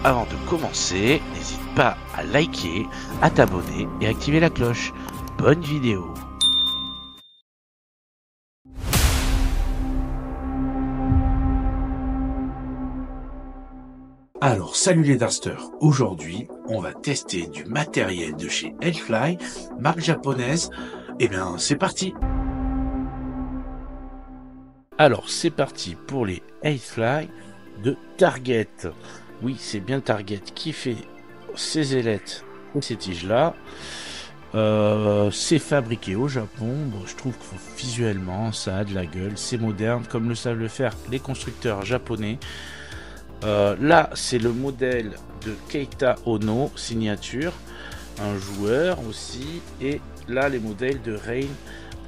avant de commencer, n'hésite pas à liker, à t'abonner et activer la cloche. Bonne vidéo. Alors salut les Darsters, aujourd'hui on va tester du matériel de chez Ailfly, marque japonaise. Et bien c'est parti. Alors c'est parti pour les Ailfly de Target. Oui, c'est bien Target qui fait ces ailettes et ces tiges là. C'est fabriqué au Japon. Bon, je trouve que visuellement ça a de la gueule, c'est moderne comme le savent le faire les constructeurs japonais. Là c'est le modèle de Keita Ono signature, un joueur aussi, et là les modèles de Rein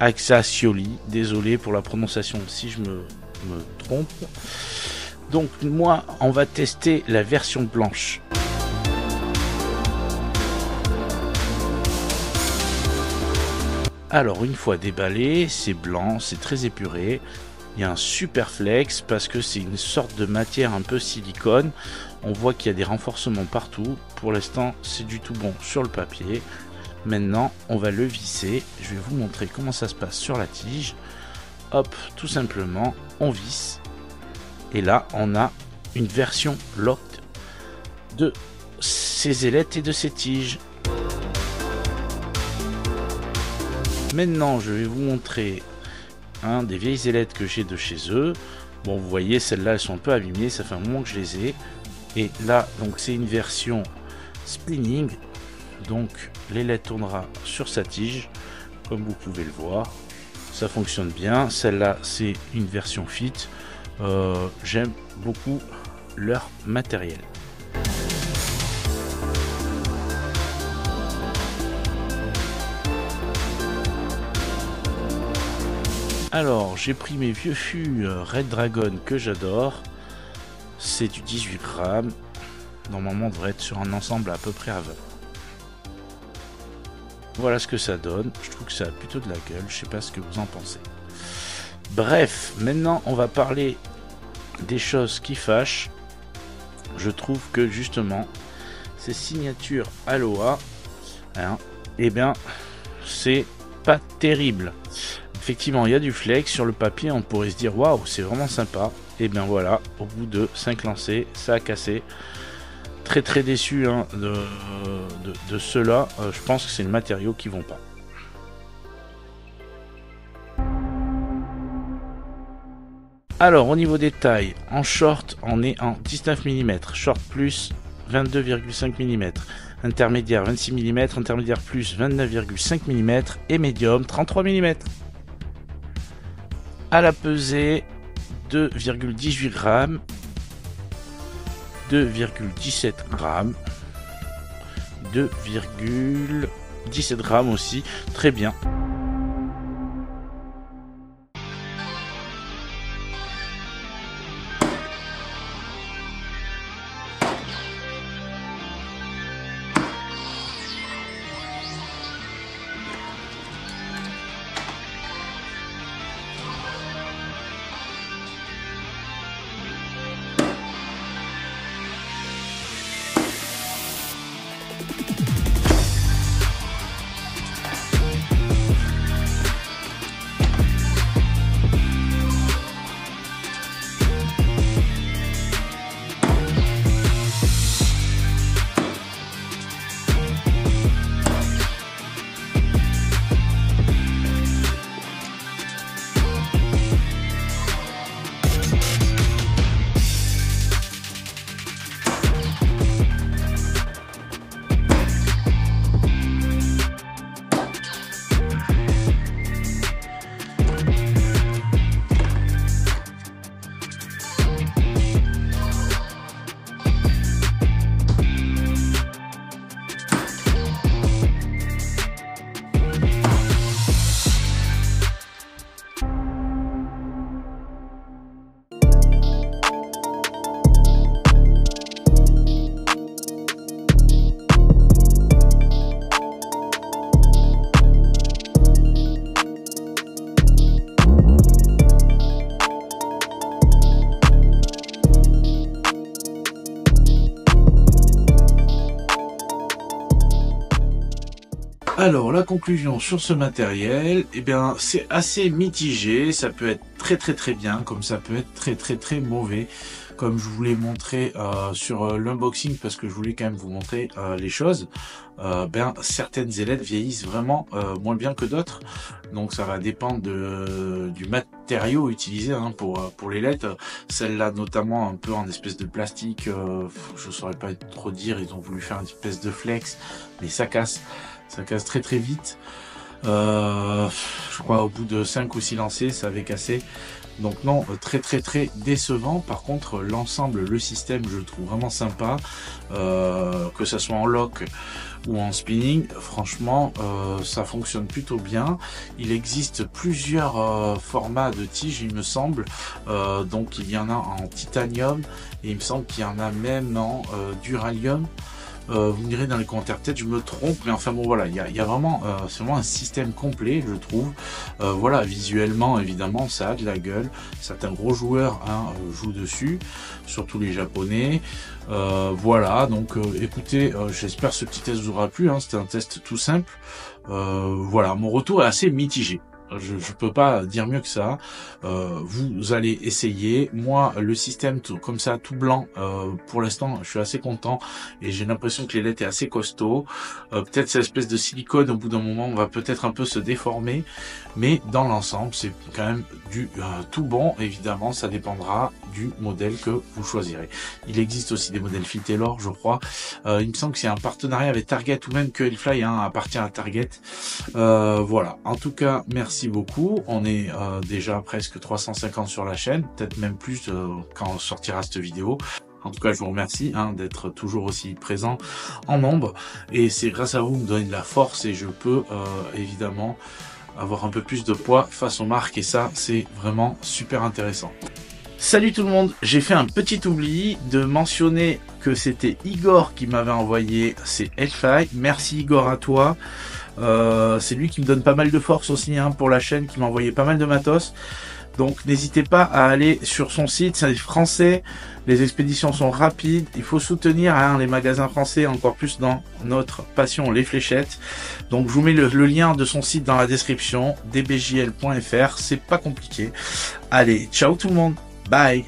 Axacioli, désolé pour la prononciation si je me trompe. Donc moi on va tester la version blanche. Alors une fois déballé, c'est blanc, c'est très épuré. Il y a un super flex parce que c'est une sorte de matière un peu silicone. On voit qu'il y a des renforcements partout. Pour l'instant, c'est du tout bon sur le papier. Maintenant, on va le visser. Je vais vous montrer comment ça se passe sur la tige. Hop, tout simplement, on visse. Et là, on a une version locked de ces ailettes et de ces tiges. Maintenant, je vais vous montrer des vieilles ailettes que j'ai de chez eux. Bon, vous voyez, celles-là, elles sont un peu abîmées. Ça fait un moment que je les ai. Et là, donc, c'est une version spinning. Donc, l'ailette tournera sur sa tige, comme vous pouvez le voir. Ça fonctionne bien. Celle-là, c'est une version fit. J'aime beaucoup leur matériel. Alors, j'ai pris mes vieux fûts Red Dragon que j'adore. C'est du 18 grammes. Normalement, on devrait être sur un ensemble à peu près à 20. Voilà ce que ça donne. Je trouve que ça a plutôt de la gueule. Je sais pas ce que vous en pensez. Bref, maintenant, on va parler des choses qui fâchent. Je trouve que justement, ces signatures Aloha, eh bien, c'est pas terrible. Effectivement, il y a du flex sur le papier, on pourrait se dire waouh, c'est vraiment sympa. Et bien voilà, au bout de 5 lancers, ça a cassé. Très déçu de ceux-là. Je pense que c'est le matériau qui vont pas. Alors au niveau des tailles, en short, on est en 19 mm, short plus 22,5 mm, intermédiaire 26 mm, intermédiaire plus 29,5 mm et médium 33 mm. À la pesée, 2,18 grammes, 2,17 grammes, 2,17 grammes aussi, très bien. Alors, la conclusion sur ce matériel, eh bien, c'est assez mitigé. Ça peut être très bien, comme ça peut être très mauvais. Comme je vous l'ai montré sur l'unboxing, parce que je voulais quand même vous montrer les choses, certaines ailettes vieillissent vraiment moins bien que d'autres. Donc ça va dépendre du matériau utilisé hein, pour l'ailette. Celle-là notamment un peu en espèce de plastique, je saurais pas trop dire, ils ont voulu faire une espèce de flex, mais ça casse très vite. Je crois au bout de 5 ou 6 lancers ça avait cassé. Donc non, très décevant. Par contre l'ensemble, le système, je le trouve vraiment sympa, que ça soit en lock ou en spinning, franchement ça fonctionne plutôt bien. Il existe plusieurs formats de tiges il me semble, donc il y en a en titanium et il me semble qu'il y en a même en duralium. Vous me direz dans les commentaires, peut-être je me trompe, mais enfin bon voilà, il y a vraiment, c'est vraiment un système complet, je trouve. Voilà, visuellement évidemment, ça a de la gueule. Certains gros joueurs hein, jouent dessus, surtout les Japonais. Voilà, donc écoutez, j'espère que ce petit test vous aura plu. Hein, c'était un test tout simple. Voilà, mon retour est assez mitigé. Je peux pas dire mieux que ça. Vous allez essayer. Moi, le système comme ça, tout blanc, pour l'instant, je suis assez content et j'ai l'impression que l'ailette est assez costaud. Peut-être cette espèce de silicone, au bout d'un moment, on va peut-être un peu se déformer, mais dans l'ensemble, c'est quand même du tout bon. Évidemment, ça dépendra du modèle que vous choisirez. Il existe aussi des modèles Phil Taylor, je crois. Il me semble que c'est un partenariat avec Target ou même que Hellfly hein, appartient à Target. Voilà. En tout cas, merci beaucoup. On est déjà presque 350 sur la chaîne, peut-être même plus quand on sortira cette vidéo. En tout cas, je vous remercie hein, d'être toujours aussi présent en nombre. Et c'est grâce à vous que vous me donnez de la force et je peux évidemment avoir un peu plus de poids face aux marques. Et ça, c'est vraiment super intéressant. Salut tout le monde, j'ai fait un petit oubli de mentionner que c'était Igor qui m'avait envoyé ces Hellfly. Merci Igor à toi. C'est lui qui me donne pas mal de force aussi hein, pour la chaîne, qui m'a envoyé pas mal de matos. Donc n'hésitez pas à aller sur son site, c'est français, les expéditions sont rapides, il faut soutenir hein, les magasins français, encore plus dans notre passion les fléchettes. Donc je vous mets le lien de son site dans la description, dbjl.fr, c'est pas compliqué. Allez, ciao tout le monde, bye.